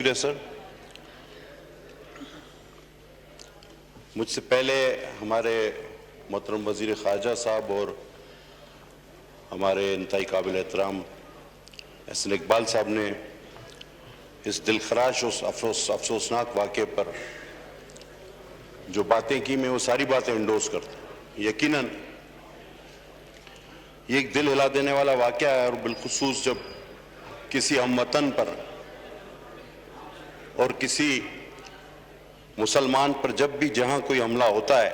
سر، مجھ سے پہلے ہمارے محترم وزیر خارجہ صاحب اور ہمارے انتہائی قابل احترام احسن اقبال صاحب نے اس دلخراش اور افسوسناک واقعے پر جو باتیں کی، میں وہ ساری باتیں انڈورس کرتا ہوں۔ یقیناً یہ ایک دل ہلا دینے والا واقعہ ہے، اور بالخصوص جب کسی ہم وطن پر اور کسی مسلمان پر جب بھی جہاں کوئی حملہ ہوتا ہے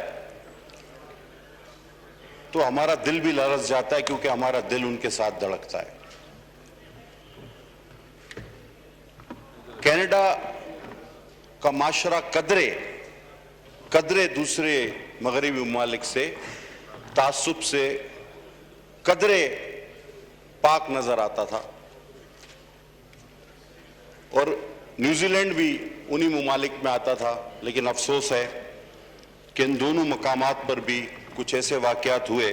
تو ہمارا دل بھی لرز جاتا ہے، کیونکہ ہمارا دل ان کے ساتھ دھڑکتا ہے۔ کینیڈا کا معاشرہ قدرے دوسرے مغربی ممالک سے تعصب سے قدرے پاک نظر آتا تھا، اور نیوزی لینڈ بھی انہی ممالک میں آتا تھا، لیکن افسوس ہے کہ ان دونوں مقامات پر بھی کچھ ایسے واقعات ہوئے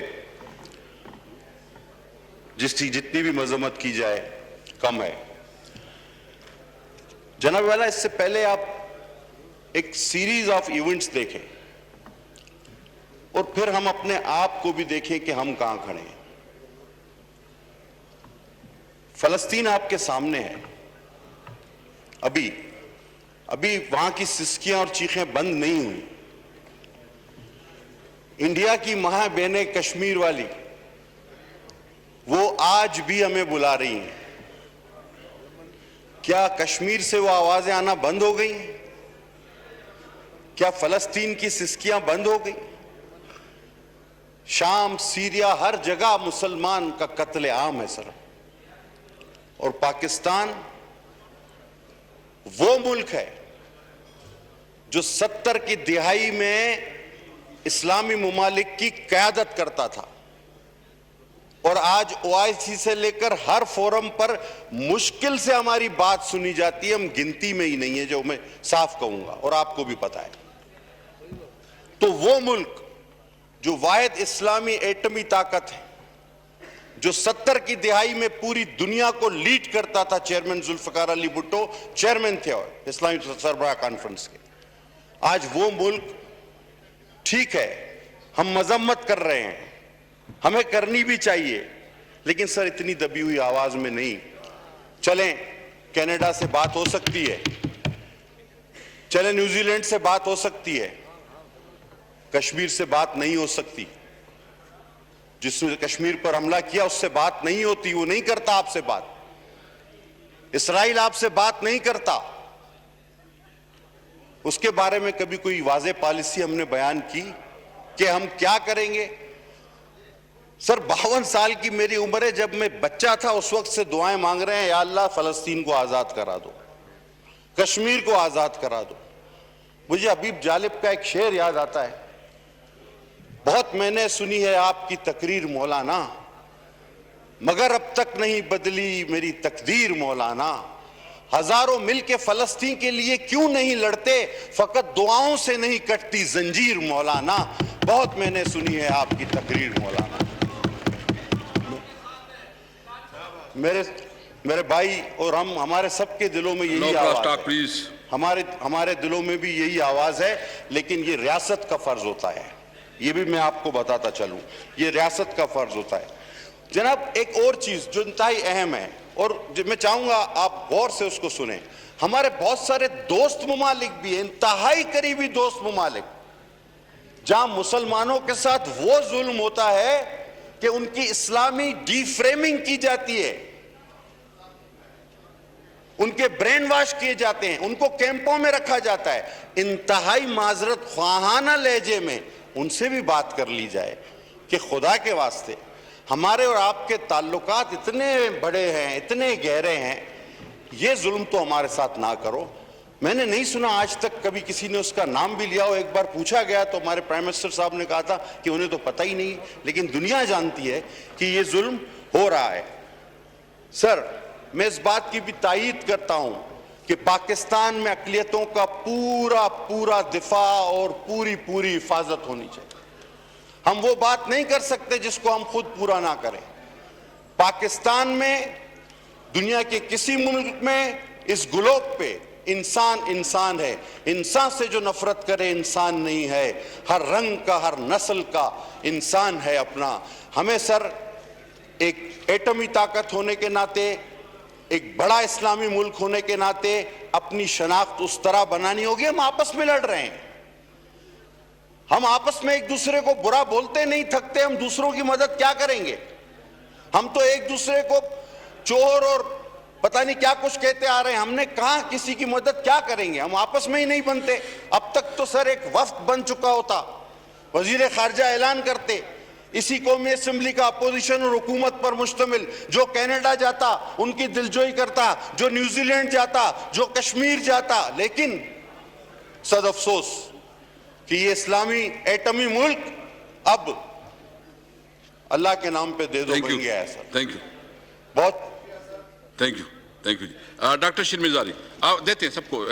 جس کی جتنی بھی مذمت کی جائے کم ہے۔ جناب والا، اس سے پہلے آپ ایک سیریز آف ایونٹس دیکھیں اور پھر ہم اپنے آپ کو بھی دیکھیں کہ ہم کہاں کھڑے ہیں۔ فلسطین آپ کے سامنے ہے، ابھی وہاں کی سسکیاں اور چیخیں بند نہیں ہوئی۔ انڈیا کی ماں بہنیں کشمیر والی، وہ آج بھی ہمیں بلا رہی ہیں۔ کیا کشمیر سے وہ آوازیں آنا بند ہو گئی؟ کیا فلسطین کی سسکیاں بند ہو گئی؟ شام، سیریا، ہر جگہ مسلمان کا قتل عام ہے سر۔ اور پاکستان وہ ملک ہے جو 70 کی دہائی میں اسلامی ممالک کی قیادت کرتا تھا، اور آج OIC سے لے کر ہر فورم پر مشکل سے ہماری بات سنی جاتی ہے، ہم گنتی میں ہی نہیں ہے، جو میں صاف کہوں گا اور آپ کو بھی پتا ہے۔ تو وہ ملک جو واحد اسلامی ایٹمی طاقت ہے، جو 70 کی دہائی میں پوری دنیا کو لیڈ کرتا تھا، چیئرمین ذوالفقار علی بھٹو چیئرمین تھے اسلامی سربراہ کانفرنس کے، آج وہ ملک، ٹھیک ہے ہم مذمت کر رہے ہیں، ہمیں کرنی بھی چاہیے، لیکن سر اتنی دبی ہوئی آواز میں نہیں۔ چلیں کینیڈا سے بات ہو سکتی ہے، چلیں نیوزی لینڈ سے بات ہو سکتی ہے، کشمیر سے بات نہیں ہو سکتی۔ جس نے کشمیر پر حملہ کیا اس سے بات نہیں ہوتی، وہ نہیں کرتا آپ سے بات۔ اسرائیل آپ سے بات نہیں کرتا، اس کے بارے میں کبھی کوئی واضح پالیسی ہم نے بیان کی کہ ہم کیا کریں گے؟ سر 52 سال کی میری عمر ہے، جب میں بچہ تھا اس وقت سے دعائیں مانگ رہے ہیں، یا اللہ فلسطین کو آزاد کرا دو، کشمیر کو آزاد کرا دو۔ مجھے حبیب جالب کا ایک شعر یاد آتا ہے، بہت میں نے سنی ہے آپ کی تقریر مولانا، مگر اب تک نہیں بدلی میری تقدیر مولانا، ہزاروں مل کے فلسطین کے لیے کیوں نہیں لڑتے، فقط دعاؤں سے نہیں کٹتی زنجیر مولانا، بہت میں نے سنی ہے آپ کی تقریر مولانا۔ میرے بھائی اور ہمارے سب کے دلوں میں یہی آواز ہے، ہمارے دلوں میں بھی یہی آواز ہے، لیکن یہ ریاست کا فرض ہوتا ہے، یہ بھی میں آپ کو بتاتا چلوں، یہ ریاست کا فرض ہوتا ہے۔ جناب ایک اور چیز جو انتہائی اہم ہے، اور میں چاہوں گا آپ غور سے اس کو سنیں، ہمارے بہت سارے دوست ممالک بھی ہیں، انتہائی قریبی دوست ممالک، جہاں مسلمانوں کے ساتھ وہ ظلم ہوتا ہے کہ ان کی اسلامی ڈی فریمنگ کی جاتی ہے، ان کے برین واش کیے جاتے ہیں، ان کو کیمپوں میں رکھا جاتا ہے، انتہائی معذرت خواہانہ لہجے میں ان سے بھی بات کر لی جائے کہ خدا کے واسطے ہمارے اور آپ کے تعلقات اتنے بڑے ہیں، اتنے گہرے ہیں، یہ ظلم تو ہمارے ساتھ نہ کرو۔ میں نے نہیں سنا آج تک کبھی کسی نے اس کا نام بھی لیا ہو۔ ایک بار پوچھا گیا تو ہمارے پرائم منسٹر صاحب نے کہا تھا کہ انہیں تو پتہ ہی نہیں، لیکن دنیا جانتی ہے کہ یہ ظلم ہو رہا ہے۔ سر میں اس بات کی بھی تائید کرتا ہوں کہ پاکستان میں اقلیتوں کا پورا دفاع اور پوری حفاظت ہونی چاہیے۔ ہم وہ بات نہیں کر سکتے جس کو ہم خود پورا نہ کریں۔ پاکستان میں، دنیا کے کسی ملک میں، اس گلوب پہ انسان انسان ہے. انسان سے جو نفرت کرے انسان نہیں ہے. ہر رنگ کا، ہر نسل کا انسان ہے اپنا. ہمیں سر ایک ایٹمی طاقت ہونے کے ناطے، ایک بڑا اسلامی ملک ہونے کے ناطے اپنی شناخت اس طرح بنانی ہوگی. ہم آپس میں لڑ رہے ہیں، ہم آپس میں ایک دوسرے کو برا بولتے نہیں تھکتے. ہم دوسروں کی مدد کیا کریں گے؟ ہم تو ایک دوسرے کو چور اور پتہ نہیں کیا کچھ کہتے آ رہے ہیں. ہم نے کہاں کسی کی مدد کیا کریں گے؟ ہم آپس میں ہی نہیں بنتے. اب تک تو سر ایک وفد بن چکا ہوتا، وزیر خارجہ اعلان کرتے، اسی قومی اسمبلی کا اپوزیشن اور حکومت پر مشتمل، جو کینیڈا جاتا ان کی دلجوئی کرتا، جو نیوزی لینڈ جاتا، جو کشمیر جاتا. لیکن صد افسوس کہ یہ اسلامی ایٹمی ملک اب اللہ کے نام پہ دے دو بن گیا ہے سر. تھینک یو، بہت تھینک یو. ڈاکٹر شرمیر زاری آپ دیتے ہیں سب کو.